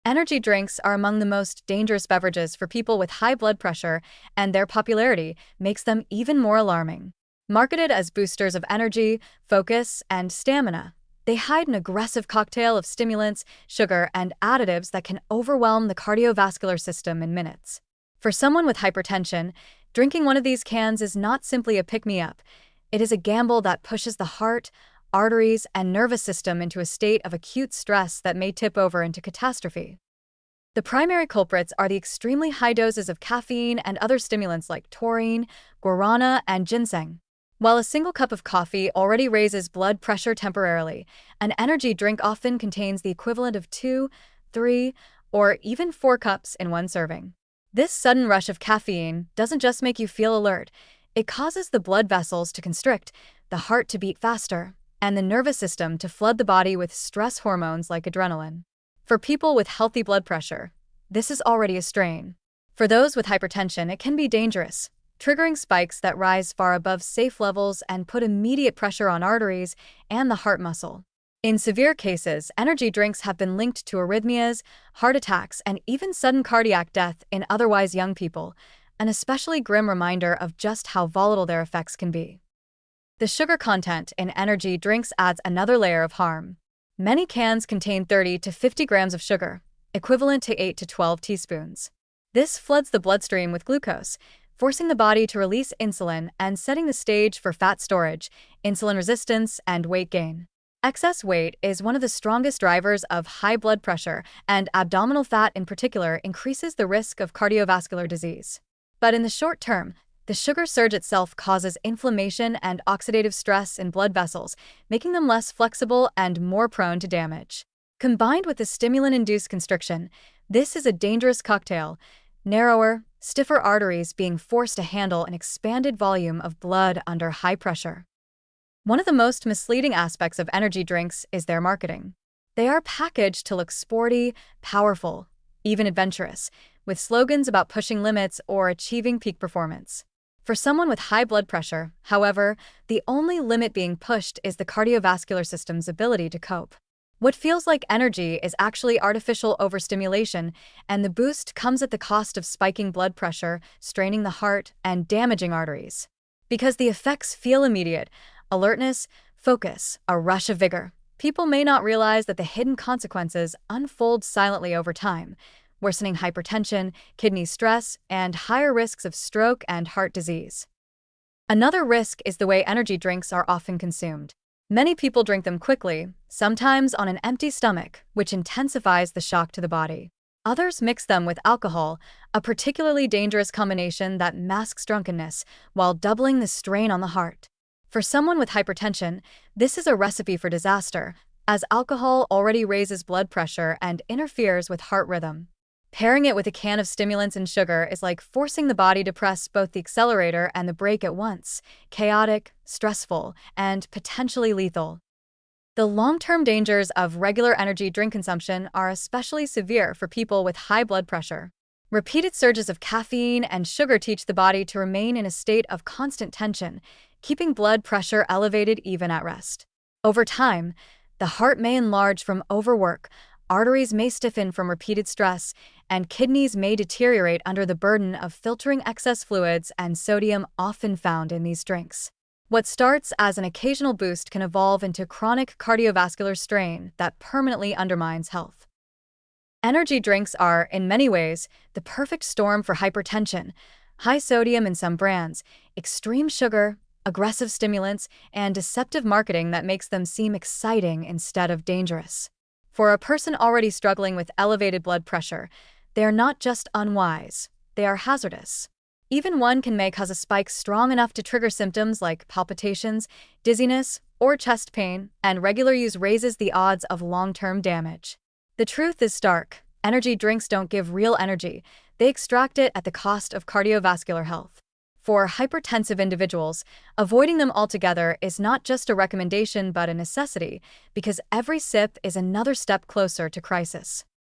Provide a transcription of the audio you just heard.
Energy drinks are among the most dangerous beverages for people with high blood pressure, and their popularity makes them even more alarming. Marketed as boosters of energy, focus, and stamina, they hide an aggressive cocktail of stimulants, sugar, and additives that can overwhelm the cardiovascular system in minutes. For someone with hypertension, drinking one of these cans is not simply a pick-me-up. It is a gamble that pushes the heart, arteries, and nervous system into a state of acute stress that may tip over into catastrophe. The primary culprits are the extremely high doses of caffeine and other stimulants like taurine, guarana, and ginseng. While a single cup of coffee already raises blood pressure temporarily, an energy drink often contains the equivalent of 2, 3, or even 4 cups in one serving. This sudden rush of caffeine doesn't just make you feel alert, it causes the blood vessels to constrict, the heart to beat faster, and the nervous system to flood the body with stress hormones like adrenaline. For people with healthy blood pressure, this is already a strain. For those with hypertension, it can be dangerous, triggering spikes that rise far above safe levels and put immediate pressure on arteries and the heart muscle. In severe cases, energy drinks have been linked to arrhythmias, heart attacks, and even sudden cardiac death in otherwise young people, an especially grim reminder of just how volatile their effects can be. The sugar content in energy drinks adds another layer of harm. Many cans contain 30 to 50 grams of sugar, equivalent to 8 to 12 teaspoons. This floods the bloodstream with glucose, forcing the body to release insulin and setting the stage for fat storage, insulin resistance, and weight gain. Excess weight is one of the strongest drivers of high blood pressure, and abdominal fat in particular increases the risk of cardiovascular disease. But in the short term, the sugar surge itself causes inflammation and oxidative stress in blood vessels, making them less flexible and more prone to damage. Combined with the stimulant-induced constriction, this is a dangerous cocktail, narrower, stiffer arteries being forced to handle an expanded volume of blood under high pressure. One of the most misleading aspects of energy drinks is their marketing. They are packaged to look sporty, powerful, even adventurous, with slogans about pushing limits or achieving peak performance. For someone with high blood pressure, however, the only limit being pushed is the cardiovascular system's ability to cope. What feels like energy is actually artificial overstimulation, and the boost comes at the cost of spiking blood pressure, straining the heart, and damaging arteries. Because the effects feel immediate, alertness, focus, a rush of vigor, people may not realize that the hidden consequences unfold silently over time, worsening hypertension, kidney stress, and higher risks of stroke and heart disease. Another risk is the way energy drinks are often consumed. Many people drink them quickly, sometimes on an empty stomach, which intensifies the shock to the body. Others mix them with alcohol, a particularly dangerous combination that masks drunkenness while doubling the strain on the heart. For someone with hypertension, this is a recipe for disaster, as alcohol already raises blood pressure and interferes with heart rhythm. Pairing it with a can of stimulants and sugar is like forcing the body to press both the accelerator and the brake at once, chaotic, stressful, and potentially lethal. The long-term dangers of regular energy drink consumption are especially severe for people with high blood pressure. Repeated surges of caffeine and sugar teach the body to remain in a state of constant tension, keeping blood pressure elevated even at rest. Over time, the heart may enlarge from overwork, arteries may stiffen from repeated stress, and kidneys may deteriorate under the burden of filtering excess fluids and sodium often found in these drinks. What starts as an occasional boost can evolve into chronic cardiovascular strain that permanently undermines health. Energy drinks are, in many ways, the perfect storm for hypertension: high sodium in some brands, extreme sugar, aggressive stimulants, and deceptive marketing that makes them seem exciting instead of dangerous. For a person already struggling with elevated blood pressure, they are not just unwise, they are hazardous. Even one can may cause a spike strong enough to trigger symptoms like palpitations, dizziness, or chest pain, and regular use raises the odds of long-term damage. The truth is stark: energy drinks don't give real energy, they extract it at the cost of cardiovascular health. For hypertensive individuals, avoiding them altogether is not just a recommendation but a necessity, because every sip is another step closer to crisis.